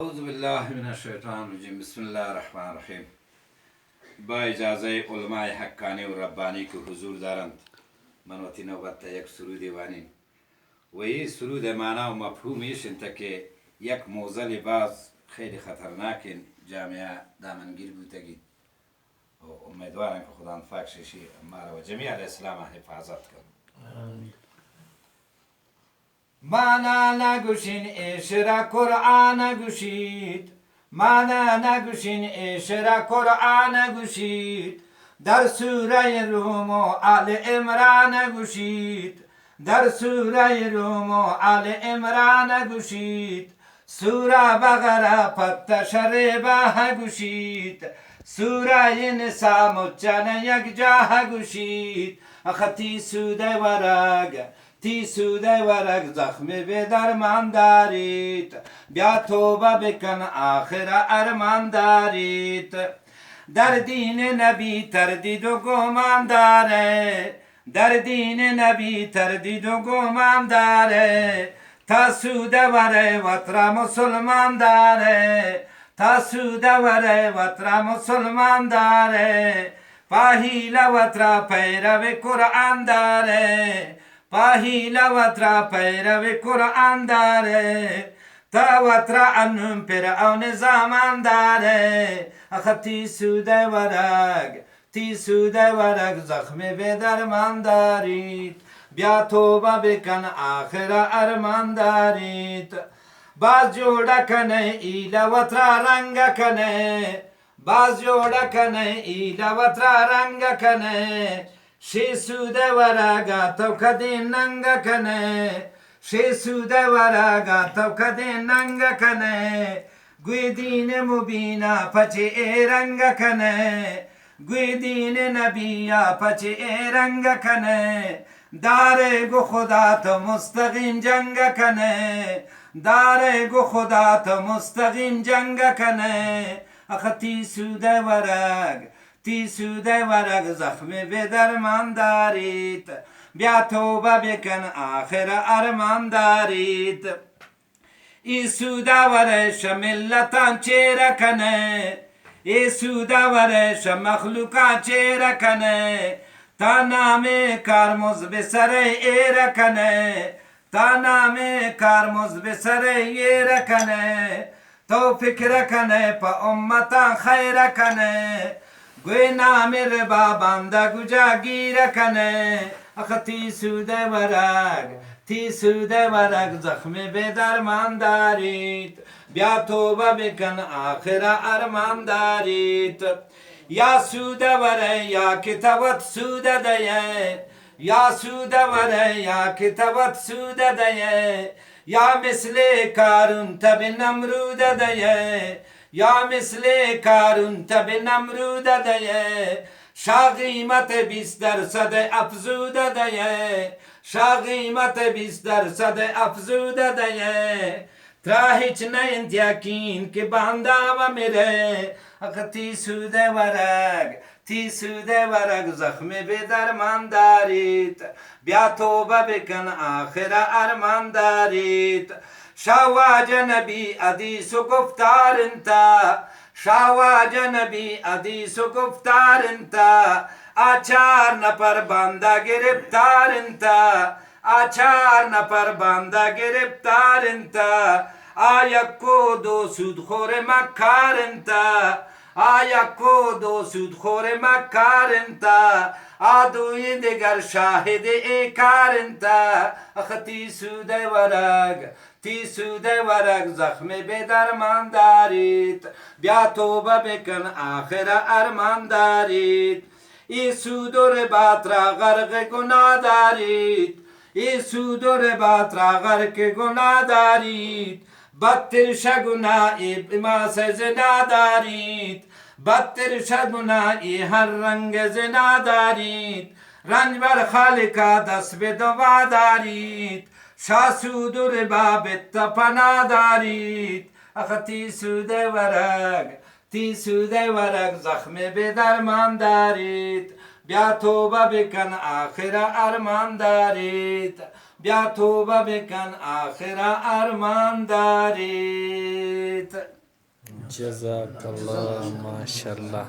اعوذ بالله من الشیطان الرجیم بسم الله الرحمن الرحیم. با اجازه علماء حقانی و ربانی که حضور دارند من وقتی نوبت یک سرود وانیم و این سرود معنا و مفهومش انت که یک موزل باز خیلی خطرناک جامعه دامنگیر بودگید و امیدوارم که خدا فاکششی ما و جمیع الاسلام حفاظت کنه. مانا نگوشین اشرا قرآن گوشید، مانا نگوشین اشرا قرآن گوشید، در سوره روم و آل عمران گوشید، در سوره روم و آل عمران گوشید، سوره بقره پت شریبه گوشید، سوره نساء مجن یک جاه گوشید، اختی سوده ورگ تی سوده ورق زخم به درمان دارید، بیا توبه بکن آخر ارمان دارید. در دین نبی تردید و گمان داره، در دین نبی تردید و گمان داره، تا سوده وره وطر مسلمان داره، تا سوده وره وطر مسلمان داره، پاهیل وطر پیرو قرآن داره، پاهیل وطر پیرو قرآن داره، تا وطر انم فرعون زمان داره، اختی سوده ورگ تی سوده ورگ زخم به درمان دارید، بیا توبه بکن آخر ارمان دارید. باز جوڑا کنه ایلا وطر رنگ کنه، باز جوڑا کنه ایلا وطر رنگ کنه، شی سوده ورگا تو کدی ننگ کنه، شی سوده ورگا تو کدی ننگ کنه، گوی دین مبینا پچه رنگ کنه، گوی دین نبیا پچه رنگ کنه، داره گو خدا تو مستقیم جنگ کنه، داره گو خدا تو مستقیم جنگ کنه، اختی سوده ورگ تی سوده ورق زخم به درمان دارید، بیا توبه بکن آخر ارمان دارید. ای سوده ورش ملتان چیره کنه، ای سوده ورش مخلوقان چیره کنه، تا نام کارمز به سر ایره کنه، تا نام کارمز به سر ایره کنه، تو فکر کنه پا امتا خیر کنه، گوی نام ربا بنده گجا گیر کنه، اختی سوده ورگ تی سوده ورگ زخم به درمان دارید، بیا توبه بکن آخر ارمان دارید. یا سوده وره یا کتابت سوده دیه، یا سوده وره یا کتابت سوده دیه، یا مثل کارون تب نمرود دیه، یا مثل کارون تب نمرود دیه، شا قیمت 20% افزوده دیه، شا قیمت 20% افزوده دیه، تا هیچ نیند یقین که بنده و میره، اختی سوده ورگ تی سوده ورگ زخم به درمان دارید، بیا توبه بکن آخر ارمان دارید. شواج نبی حدیث و گفتار انتا، شواج نبی حدیث و گفتار انتا، آچار نفر بنده گرفتار انتا، آچار نفر بنده گرفتار انتا، آیا کو دو سود خور مکار انتا، آیا کو دو سود خور مکار انتا، آدوی دیگر شاهد ای کار انتا، اختی سوده ورگ تی سوده ورگ زخم به درمان دارید، بیا توبه بکن آخر ارمان دارید. ای سود و رباط را غرق گناه دارید، ای سود و رباط را غرق گناه دارید، بدتر شگناهی ماس زنا دارید، بدتر شگناهی هر رنگ زنا دارید، رنج بر خالقا دست به دعا دارید، شا سود و ربا پنا دارید، اختی سوده ورگ تی سوده ورگ زخم به درمان دارید، بیا توبه بکن آخر ارمان دارید. بیا توبه بکن آخر ارمان دارید. جزاک الله ماشاءالله.